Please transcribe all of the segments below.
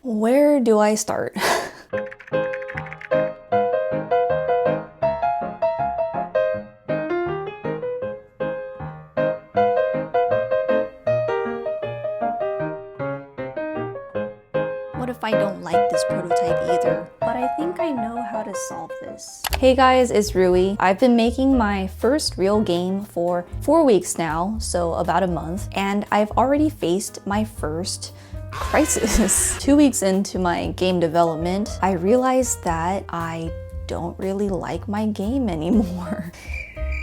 Where do I start? What if I don't like this prototype either? But I think I know how to solve this. Hey guys, it's Rui. I've been making my first real game for 4 weeks now, so about a month, and I've already faced my first crisis. 2 weeks into my game development, I realized that I don't really like my game anymore.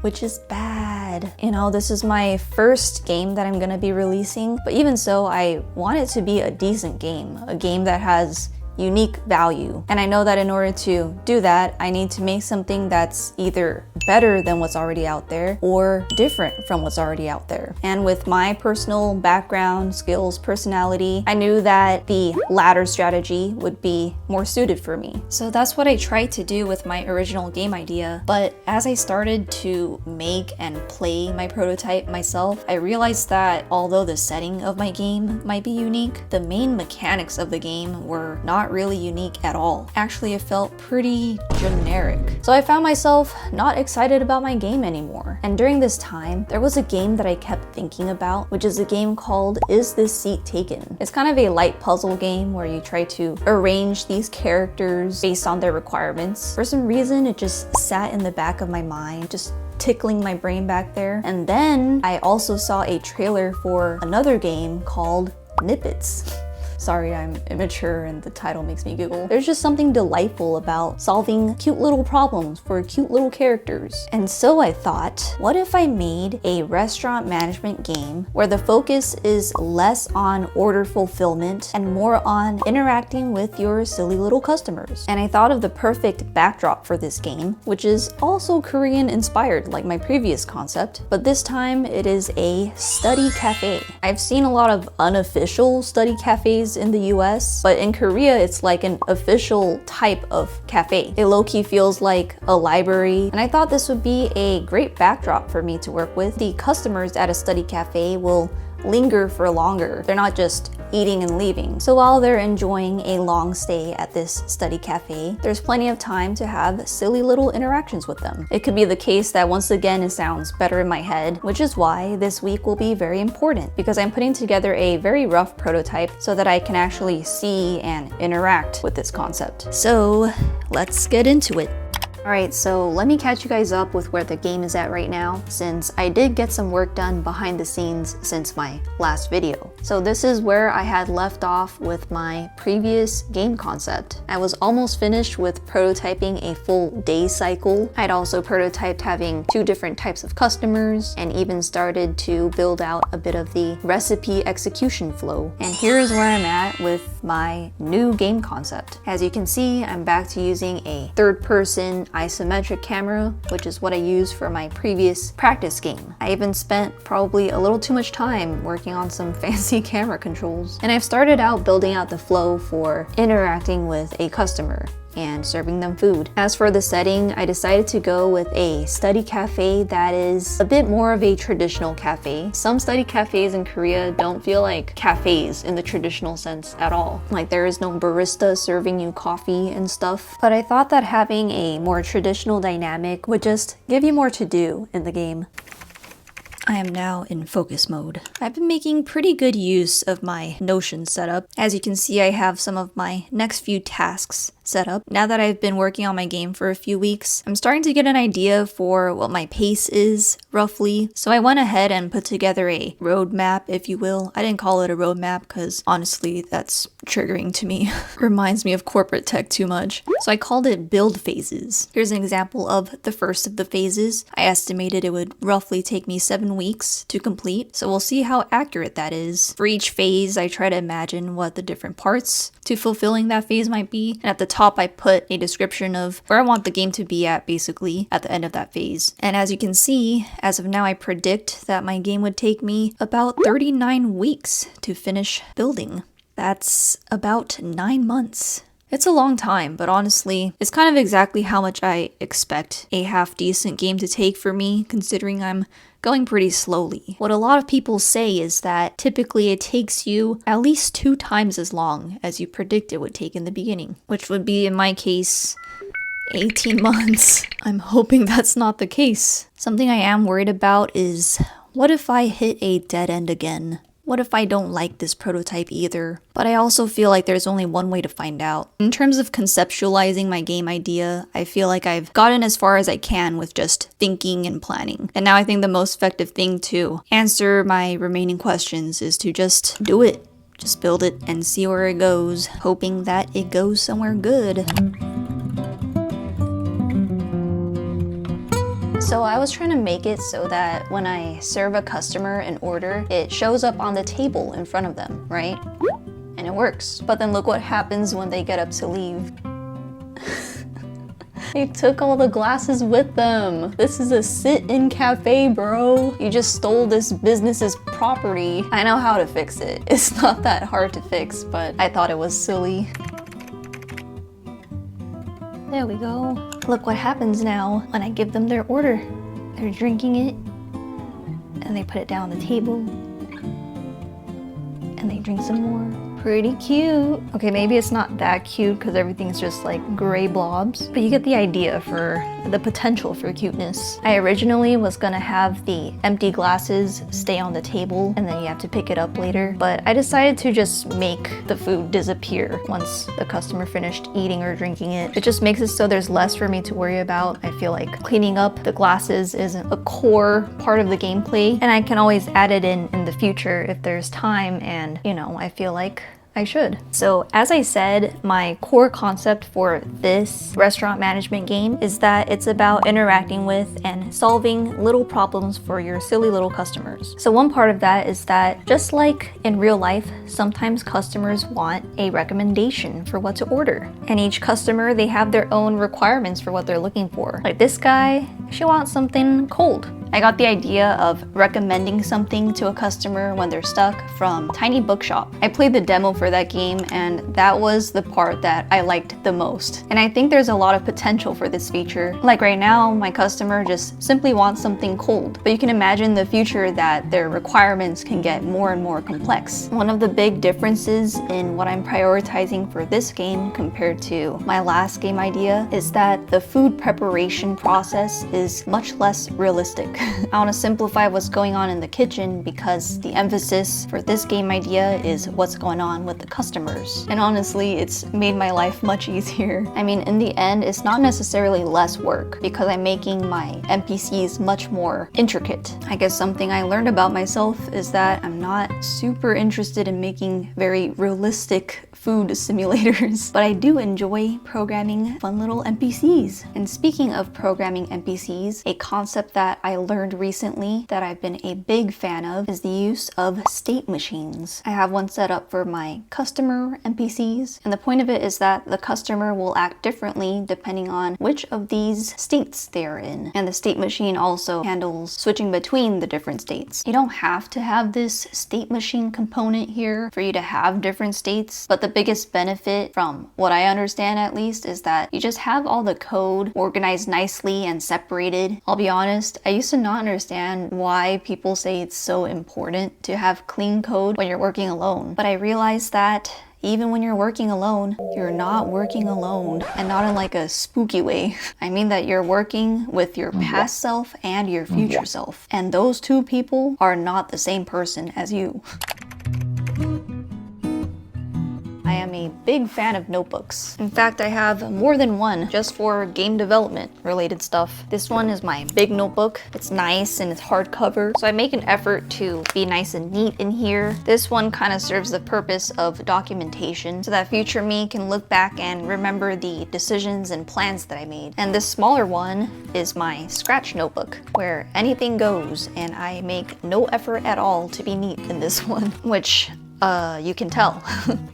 Which is bad. You know, this is my first game that I'm gonna be releasing, but even so, I want it to be a decent game, a game that has unique value. And I know that in order to do that, I need to make something that's either better than what's already out there or different from what's already out there. And with my personal background, skills, personality, I knew that the latter strategy would be more suited for me. So that's what I tried to do with my original game idea. But as I started to make and play my prototype myself, I realized that although the setting of my game might be unique, the main mechanics of the game were not really unique at all. Actually, it felt pretty generic. So I found myself not excited about my game anymore. And during this time, there was a game that I kept thinking about, which is a game called Is This Seat Taken? It's kind of a light puzzle game where you try to arrange these characters based on their requirements. For some reason, it just sat in the back of my mind, just tickling my brain back there. And then I also saw a trailer for another game called Nippets. Sorry, I'm immature and the title makes me giggle. There's just something delightful about solving cute little problems for cute little characters. And so I thought, what if I made a restaurant management game where the focus is less on order fulfillment and more on interacting with your silly little customers? And I thought of the perfect backdrop for this game, which is also Korean inspired like my previous concept, but this time it is a study cafe. I've seen a lot of unofficial study cafes in the US, but in Korea it's like an official type of cafe. It low-key feels like a library, and I thought this would be a great backdrop for me to work with. The customers at a study cafe will linger for longer. They're not just eating and leaving. So while they're enjoying a long stay at this study cafe, there's plenty of time to have silly little interactions with them. It could be the case that once again it sounds better in my head, which is why this week will be very important, because I'm putting together a very rough prototype so that I can actually see and interact with this concept. So let's get into it. Alright, so let me catch you guys up with where the game is at right now, since I did get some work done behind the scenes since my last video. So this is where I had left off with my previous game concept. I was almost finished with prototyping a full day cycle. I'd also prototyped having 2 different types of customers and even started to build out a bit of the recipe execution flow. And here is where I'm at with my new game concept. As you can see, I'm back to using a third-person isometric camera, which is what I used for my previous practice game. I even spent probably a little too much time working on some fancy camera controls. And I've started out building out the flow for interacting with a customer and serving them food. As for the setting, I decided to go with a study cafe that is a bit more of a traditional cafe. Some study cafes in Korea don't feel like cafes in the traditional sense at all. Like there is no barista serving you coffee and stuff. But I thought that having a more traditional dynamic would just give you more to do in the game. I am now in focus mode. I've been making pretty good use of my Notion setup. As you can see, I have some of my next few tasks set up. Now that I've been working on my game for a few weeks, I'm starting to get an idea for what my pace is, roughly. So I went ahead and put together a roadmap, if you will. I didn't call it a roadmap because honestly, that's triggering to me. Reminds me of corporate tech too much. So I called it build phases. Here's an example of the first of the phases. I estimated it would roughly take me 7 weeks to complete. So we'll see how accurate that is. For each phase, I try to imagine what the different parts to fulfilling that phase might be. And at the top, I put a description of where I want the game to be at, basically, at the end of that phase. And as you can see, as of now, I predict that my game would take me about 39 weeks to finish building. That's about 9 months. It's a long time, but honestly, it's kind of exactly how much I expect a half-decent game to take for me, considering I'm going pretty slowly. What a lot of people say is that typically it takes you at least 2 times as long as you predict it would take in the beginning, which would be, in my case, 18 months. I'm hoping that's not the case. Something I am worried about is, what if I hit a dead end again? What if I don't like this prototype either? But I also feel like there's only one way to find out. In terms of conceptualizing my game idea, I feel like I've gotten as far as I can with just thinking and planning. And now I think the most effective thing to answer my remaining questions is to just do it. Just build it and see where it goes, hoping that it goes somewhere good. So I was trying to make it so that when I serve a customer an order, it shows up on the table in front of them, right? And it works. But then look what happens when they get up to leave. They took all the glasses with them. This is a sit-in cafe, bro. You just stole this business's property. I know how to fix it. It's not that hard to fix, but I thought it was silly. There we go. Look what happens now when I give them their order. They're drinking it, and they put it down on the table, and they drink some more. Pretty cute. Okay, maybe it's not that cute because everything's just like gray blobs, but you get the idea for the potential for cuteness. I originally was gonna have the empty glasses stay on the table and then you have to pick it up later, but I decided to just make the food disappear once the customer finished eating or drinking it. It just makes it so there's less for me to worry about. I feel like cleaning up the glasses isn't a core part of the gameplay, and I can always add it in the future if there's time, and you know, I feel like I should. So as I said, my core concept for this restaurant management game is that it's about interacting with and solving little problems for your silly little customers. So one part of that is that just like in real life, sometimes customers want a recommendation for what to order. And each customer, they have their own requirements for what they're looking for. Like this guy, she wants something cold. I got the idea of recommending something to a customer when they're stuck from Tiny Bookshop. I played the demo for that game, and that was the part that I liked the most. And I think there's a lot of potential for this feature. Like right now, my customer just simply wants something cold, but you can imagine the future that their requirements can get more and more complex. One of the big differences in what I'm prioritizing for this game compared to my last game idea is that the food preparation process is much less realistic. I want to simplify what's going on in the kitchen because the emphasis for this game idea is what's going on with the customers. And honestly, it's made my life much easier. I mean, in the end, it's not necessarily less work because I'm making my NPCs much more intricate. I guess something I learned about myself is that I'm not super interested in making very realistic food simulators, but I do enjoy programming fun little NPCs. And speaking of programming NPCs, a concept that I learned recently that I've been a big fan of is the use of state machines. I have one set up for my customer NPCs, and the point of it is that the customer will act differently depending on which of these states they are in. And the state machine also handles switching between the different states. You don't have to have this state machine component here for you to have different states, but the biggest benefit, from what I understand at least, is that you just have all the code organized nicely and separated. I'll be honest, I used to not understand why people say it's so important to have clean code when you're working alone, but I realized that even when you're working alone, you're not working alone, and not in like a spooky way. I mean that you're working with your past self and your future self, and those two people are not the same person as you. I am a big fan of notebooks. In fact, I have more than one just for game development related stuff. This one is my big notebook. It's nice and it's hardcover, so I make an effort to be nice and neat in here. This one kind of serves the purpose of documentation so that future me can look back and remember the decisions and plans that I made. And this smaller one is my scratch notebook, where anything goes, and I make no effort at all to be neat in this one, which you can tell.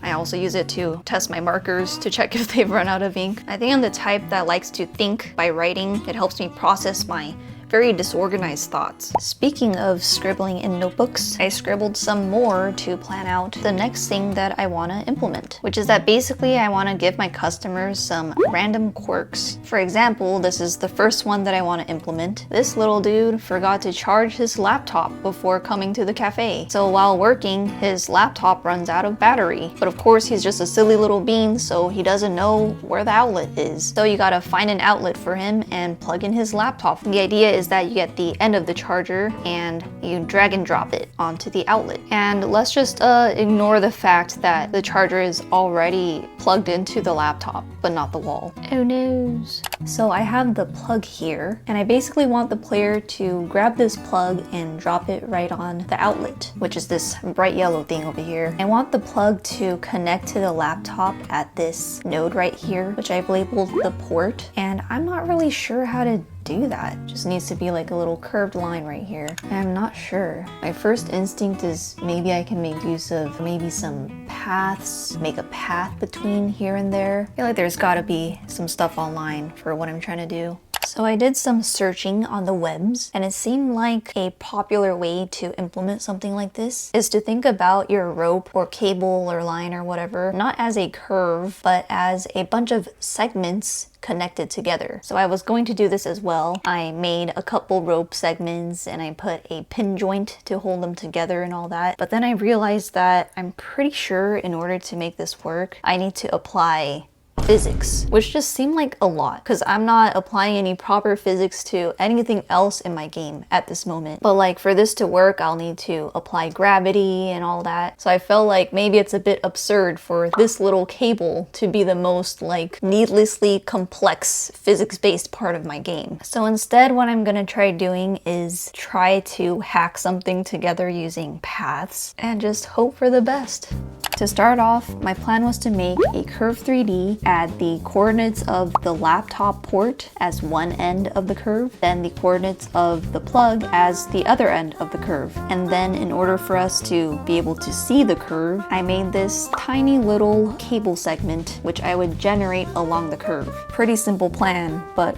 I also use it to test my markers to check if they've run out of ink. I think I'm the type that likes to think by writing. It helps me process my very disorganized thoughts. Speaking of scribbling in notebooks, I scribbled some more to plan out the next thing that I want to implement, which is that basically I want to give my customers some random quirks. For example, this is the first one that I want to implement. This little dude forgot to charge his laptop before coming to the cafe. So while working, his laptop runs out of battery. But of course, he's just a silly little bean, so he doesn't know where the outlet is. So you gotta find an outlet for him and plug in his laptop. The idea is that you get the end of the charger and you drag and drop it onto the outlet. And let's just ignore the fact that the charger is already plugged into the laptop, but not the wall. Oh no. So I have the plug here, and I basically want the player to grab this plug and drop it right on the outlet, which is this bright yellow thing over here. I want the plug to connect to the laptop at this node right here, which I've labeled the port, and I'm not really sure how to do that. Just needs to be like a little curved line right here. I'm not sure. My first instinct is maybe I can make use of maybe some paths, make a path between here and there. I feel like there's gotta be some stuff online for what I'm trying to do. So I did some searching on the webs, and it seemed like a popular way to implement something like this is to think about your rope or cable or line or whatever, not as a curve, but as a bunch of segments connected together. So I was going to do this as well. I made a couple rope segments and I put a pin joint to hold them together and all that. But then I realized that I'm pretty sure in order to make this work, I need to apply physics, which just seemed like a lot because I'm not applying any proper physics to anything else in my game at this moment. But like for this to work, I'll need to apply gravity and all that. So I felt like maybe it's a bit absurd for this little cable to be the most like needlessly complex physics-based part of my game. So instead, what I'm gonna try doing is try to hack something together using paths and just hope for the best. To start off, my plan was to make a curve 3D, add the coordinates of the laptop port as one end of the curve, then the coordinates of the plug as the other end of the curve. And then in order for us to be able to see the curve, I made this tiny little cable segment which I would generate along the curve. Pretty simple plan, but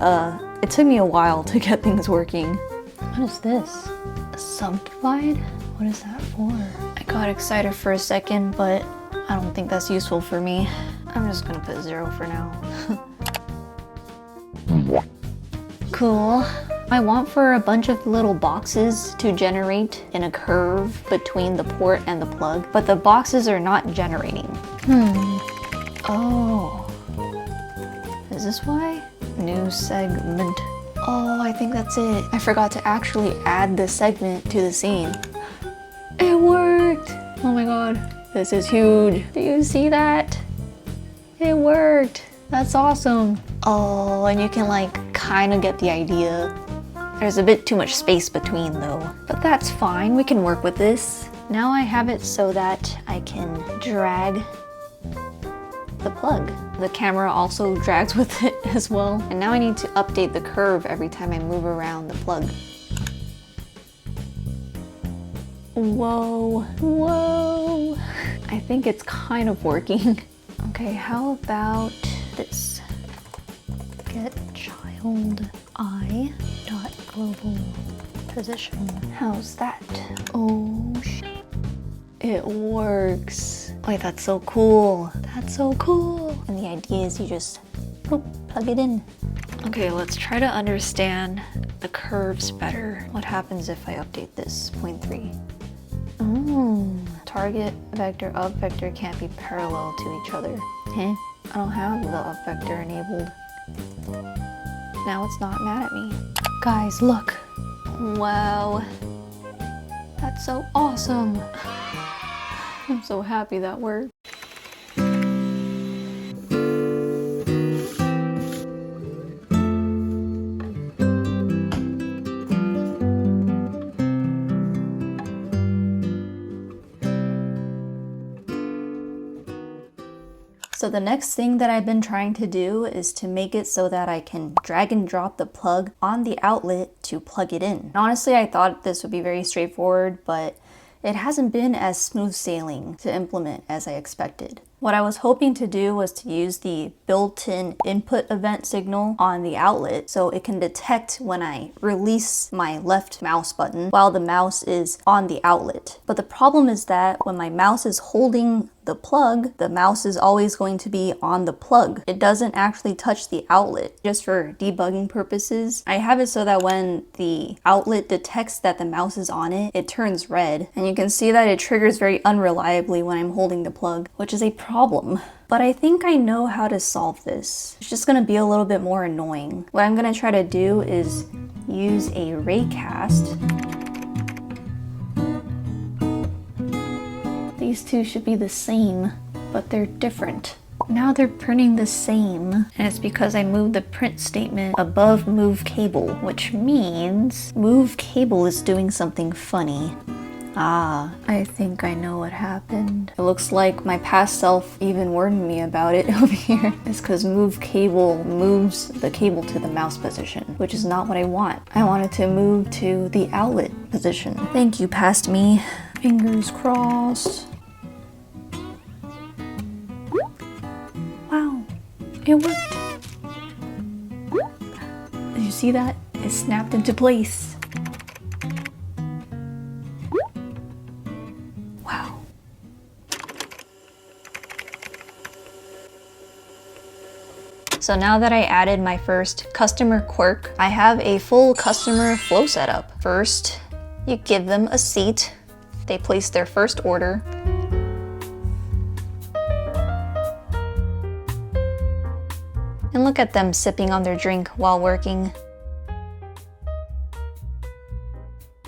it took me a while to get things working. What is this? Subdivide? What is that for? I got excited for a second, but I don't think that's useful for me. I'm just gonna put 0 for now. Cool. I want for a bunch of little boxes to generate in a curve between the port and the plug, but the boxes are not generating. Oh. Is this why? New segment. Oh, I think that's it. I forgot to actually add the segment to the scene. It worked! Oh my god. This is huge. Do you see that? It worked. That's awesome. Oh, and you can like kind of get the idea. There's a bit too much space between though, but that's fine. We can work with this. Now I have it so that I can drag the plug. The camera also drags with it as well. And now I need to update the curve every time I move around the plug. Whoa, whoa. I think it's kind of working. Okay, how about this? Get child I dot global position. How's that? Oh, it works. Wait, that's so cool. That's so cool. And the idea is you just plug it in. Okay, let's try to understand the curves better. What happens if I update this 0.3? Target vector, up vector can't be parallel to each other. I don't have the up vector enabled. Now it's not mad at me. Guys, look. Wow. That's so awesome. I'm so happy that worked. So the next thing that I've been trying to do is to make it so that I can drag and drop the plug on the outlet to plug it in. Honestly, I thought this would be very straightforward, but it hasn't been as smooth sailing to implement as I expected. What I was hoping to do was to use the built-in input event signal on the outlet so it can detect when I release my left mouse button while the mouse is on the outlet. But the problem is that when my mouse is holding the plug, the mouse is always going to be on the plug. It doesn't actually touch the outlet. Just for debugging purposes, I have it so that when the outlet detects that the mouse is on it, it turns red. And you can see that it triggers very unreliably when I'm holding the plug, which is a problem. But I think I know how to solve this. It's just gonna be a little bit more annoying. What I'm gonna try to do is use a raycast. These two should be the same, but they're different. Now they're printing the same, and it's because I moved the print statement above move cable, which means move cable is doing something funny. Ah, I think I know what happened. It looks like my past self even warned me about it over here. It's because move cable moves the cable to the mouse position, which is not what I want. I want it to move to the outlet position. Thank you, past me. Fingers crossed. Wow, it worked. Did you see that? It snapped into place. Wow. So now that I added my first customer quirk, I have a full customer flow setup. First, you give them a seat. They place their first order. And look at them sipping on their drink while working.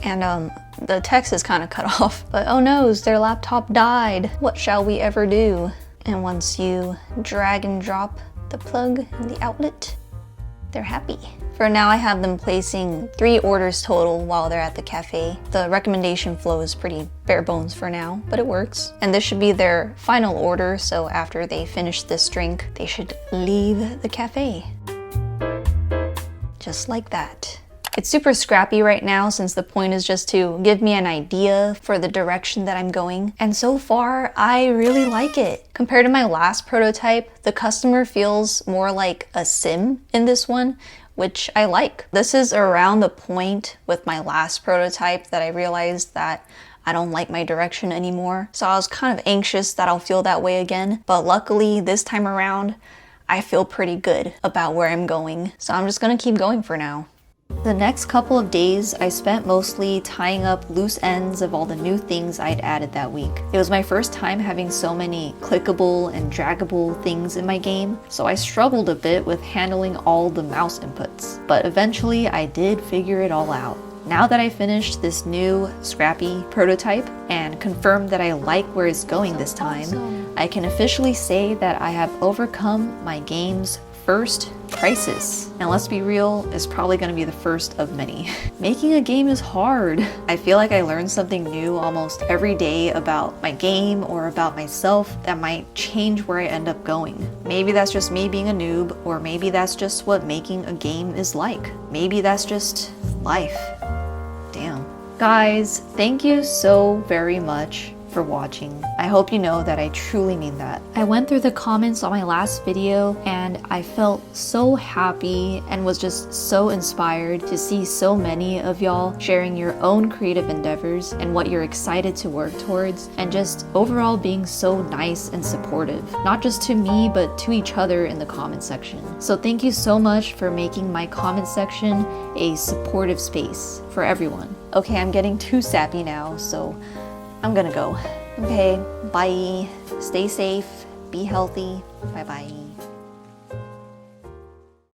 And the text is kind of cut off, but oh no, their laptop died. What shall we ever do? And once you drag and drop the plug in the outlet, they're happy. For now, I have them placing 3 orders total while they're at the cafe. The recommendation flow is pretty bare bones for now, but it works. And this should be their final order, so after they finish this drink, they should leave the cafe. Just like that. It's super scrappy right now since the point is just to give me an idea for the direction that I'm going. And so far, I really like it. Compared to my last prototype, the customer feels more like a sim in this one, which I like. This is around the point with my last prototype that I realized that I don't like my direction anymore. So I was kind of anxious that I'll feel that way again. But luckily this time around, I feel pretty good about where I'm going. So I'm just gonna keep going for now. The next couple of days, I spent mostly tying up loose ends of all the new things I'd added that week. It was my first time having so many clickable and draggable things in my game, so I struggled a bit with handling all the mouse inputs. But eventually, I did figure it all out. Now that I finished this new scrappy prototype and confirmed that I like where it's going this time, I can officially say that I have overcome my game's first crisis. And let's be real, it's probably gonna be the first of many. Making a game is hard. I feel like I learn something new almost every day about my game or about myself that might change where I end up going. Maybe that's just me being a noob, or maybe that's just what making a game is like. Maybe that's just life. Damn. Guys, thank you so very much for watching. I hope you know that I truly mean that. I went through the comments on my last video and I felt so happy and was just so inspired to see so many of y'all sharing your own creative endeavors and what you're excited to work towards, and just overall being so nice and supportive, not just to me but to each other in the comment section. So thank you so much for making my comment section a supportive space for everyone. Okay, I'm getting too sappy now, so I'm gonna go. Okay, bye. Stay safe, be healthy. Bye-bye.